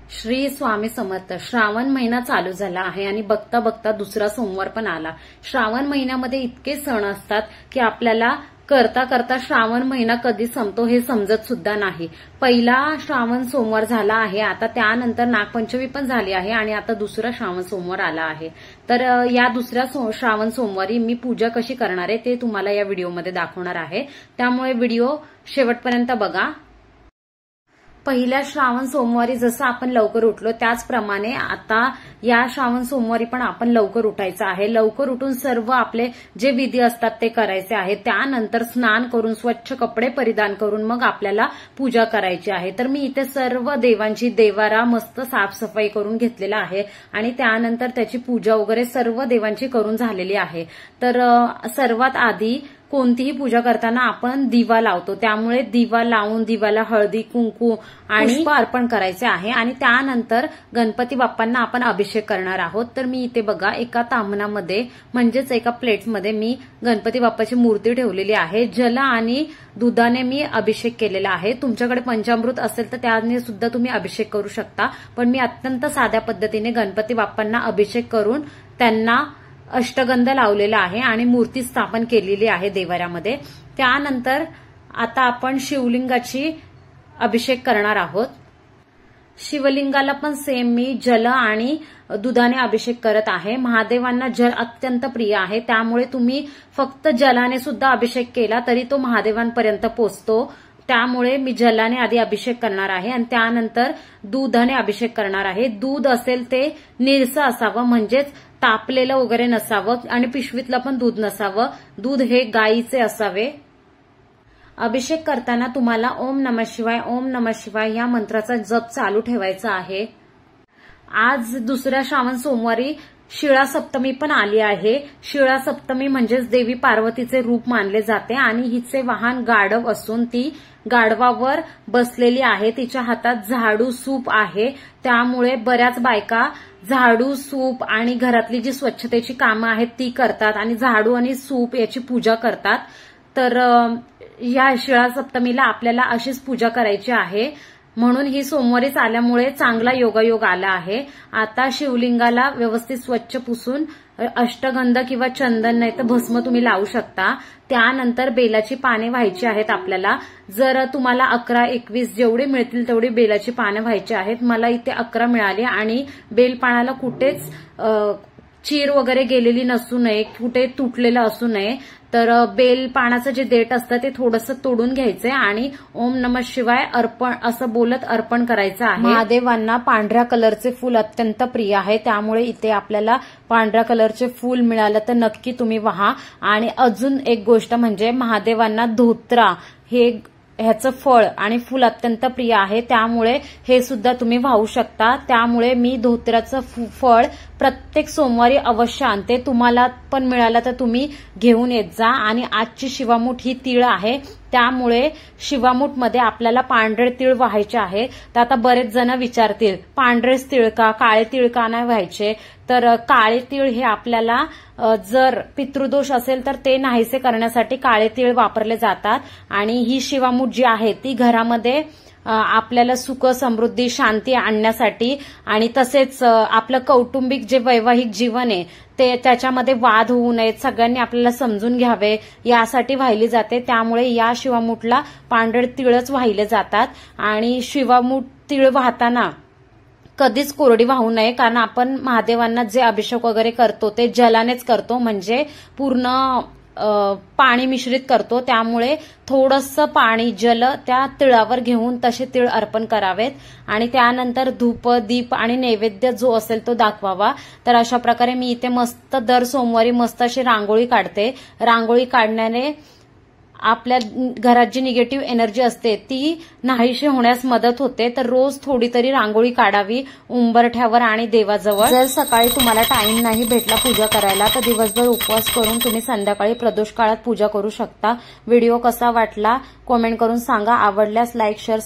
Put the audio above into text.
श्री स्वामी समर्थ. श्रावण महिना चालू झाला आहे आणि बघता बघता दुसरा सोमवार पण आला. श्रावण महिन्यामध्ये इतके सण असतात की आपल्याला करता करता श्रावण महिना कधी संपतो हे समजत सुद्धा नाही. पहिला श्रावण सोमवार झाला आहे, आता त्यानंतर नागपंचमी पण झाली आहे आणि आता दुसरा श्रावण सोमवार आला आहे. तर या दुसऱ्या श्रावण सोमवारी मी पूजा कशी करणार आहे ते तुम्हाला या व्हिडिओमध्ये दाखवणार आहे, त्यामुळे व्हिडिओ शेवटपर्यंत बघा. पहिल्या श्रावण सोमवारी जसं आपण लवकर उठलो त्याचप्रमाणे आता या श्रावण सोमवारी पण आपण लवकर उठायचं आहे. लवकर उठून सर्व आपले जे विधी असतात ते करायचे आहे. त्यानंतर स्नान करून स्वच्छ कपडे परिधान करून मग आपल्याला पूजा करायची आहे. तर मी इथे सर्व देवांची देवारा मस्त साफसफाई करून घेतलेला आहे आणि त्यानंतर त्याची पूजा वगैरे सर्व देवांची करून झालेली आहे. तर सर्वात आधी कोणतीही पूजा करताना आपण दिवा लावतो, त्यामुळे दिवा लावून दिव्याला हळदी कुंकू आणि पुष्प अर्पण करायचे आहे आणि त्यानंतर गणपती बाप्पांना आपण अभिषेक करणार आहोत. तर मी इथे बघा एका ताम्हणामध्ये म्हणजेच एका प्लेटमध्ये मी गणपती बाप्पाची मूर्ती ठेवलेली आहे. जल आणि दुधाने मी अभिषेक केलेला आहे. तुमच्याकडे पंचामृत असेल तर त्याने सुद्धा तुम्ही अभिषेक करू शकता, पण मी अत्यंत साध्या पद्धतीने गणपती बाप्पांना अभिषेक करून त्यांना अष्टगंध लावलेला आहे आणि मूर्ती स्थापन केलेली आहे देवाऱ्यामध्ये. त्यानंतर आता आपण शिवलिंगाची अभिषेक करणार आहोत. शिवलिंगाला पण सेम मी जल आणि दुधाने अभिषेक करत आहे. महादेवांना जल अत्यंत प्रिय आहे, त्यामुळे तुम्ही फक्त जलाने सुद्धा अभिषेक केला तरी तो महादेवांपर्यंत पोहोचतो. त्यामुळे मी जलाने आधी अभिषेक करणार आहे आणि त्यानंतर दुधाने अभिषेक करणार आहे. दूध असेल ते निरसं असावं, म्हणजेच तापलेलं वगैरे नसावं आणि पिशवीतलं पण दूध नसावं. दूध हे गाईचे असावे. अभिषेक करताना तुम्हाला ओम नमः शिवाय ओम नमः शिवाय या मंत्राचा जप चालू ठेवायचा आहे. आज दुसऱ्या श्रावण सोमवारी शिळा सप्तमी पण आली आहे. शिळा सप्तमी म्हणजेच देवी पार्वतीचे रूप मानले जाते आणि हिचे वाहन गाढव असून ती गाढवावर बसलेली आहे. तिच्या हातात झाडू सूप आहे, त्यामुळे बऱ्याच बायका झाडू सूप आणि घरातली जी स्वच्छतेची कामं आहेत ती करतात आणि झाडू आणि सूप याची पूजा करतात. तर या शिळा सप्तमीला आपल्याला अशीच पूजा करायची आहे, म्हणून ही सोमवारीच आल्यामुळे चांगला योगायोग आला आहे. आता शिवलिंगाला व्यवस्थित स्वच्छ पुसून अष्टगंध किंवा चंदन नाही तर भस्म तुम्ही लावू शकता. त्यानंतर बेलाची पाने व्हायची आहेत आपल्याला. जर तुम्हाला 11-21 जेवढे मिळतील तेवढी बेलाची पाने व्हायची आहेत. मला इथे 11 मिळाली आणि बेलपानाला कुठेच चीर वगैरे गेलेली नसू नये, कुठे तुटलेलं असू नये. तर बेलपानाचं जे देठ असतं ते थोडंसं तोडून घ्यायचंय आणि ओम नमः शिवाय अर्पण असं बोलत अर्पण करायचं आहे. महादेवांना पांढऱ्या कलरचे फूल अत्यंत प्रिय आहे, त्यामुळे इथे आपल्याला पांढऱ्या कलरचे फूल मिळालं तर नक्की तुम्ही वाहा. आणि अजून एक गोष्ट म्हणजे महादेवांना धोत्रा ह्याचं फळ आणि फूल अत्यंत प्रिय आहे, त्यामुळे हे सुद्धा तुम्ही वाहू शकता. त्यामुळे मी धोत्र्याचं फळ प्रत्येक सोमवारी अवश्य आणते. तुम्हाला पण मिळालं तर तुम्ही घेऊन येत जा. आणि आजची शिवामूठ ही तीळ आहे, त्यामुळे शिवामूठमध्ये आपल्याला पांढरे तीळ व्हायचे आहे. तर आता बरेच जण विचारतील पांढरेच तीळ का, काळे तीळ का नाही व्हायचे. तर काळे तीळ हे आपल्याला जर पितृदोष असेल तर ते नाहीसे करण्यासाठी काळे तीळ वापरले जातात. आणि ही शिवामूठ जी आहे ती घरामध्ये आपल्याला सुख समृद्धी शांती आणण्यासाठी आणि तसेच आपलं कौटुंबिक जे वैवाहिक जीवन आहे ते त्याच्यामध्ये वाद होऊ नयेत, सगळ्यांनी आपल्याला समजून घ्यावे यासाठी वाहिली जाते. त्यामुळे या शिवामूठला पांढरे तीळच वाहिले जातात. आणि शिवामूठ तीळ वाहताना कधीच कोरडी वाहू नये, कारण आपण महादेवांना जे अभिषेक वगैरे करतो ते जलानेच करतो, म्हणजे पूर्ण पाणी मिश्रित करतो. त्यामुळे थोडंसं पाणी जल त्या तिळावर घेऊन तसे तीळ अर्पण करावेत आणि त्यानंतर धूप दीप आणि नैवेद्य जो असेल तो दाखवावा. तर अशा प्रकारे मी इथे मस्त दर सोमवारी मस्त अशी रांगोळी काढते. रांगोळी काढण्याने आपल्या घरात जी निगेटिव्ह एनर्जी असते ती नाहीशी होण्यास मदत होते. तर रोज थोडी तरी रांगोळी काढावी उंबरठ्यावर आणि देवाजवळ. जर सकाळी तुम्हाला टाइम नाही भेटला पूजा करायला तर दिवसभर उपवास करून तुम्ही संध्याकाळी प्रदोष काळात पूजा करू शकता. व्हिडिओ कसा वाटला कमेंट करून सांगा. आवडल्यास लाईक शेअर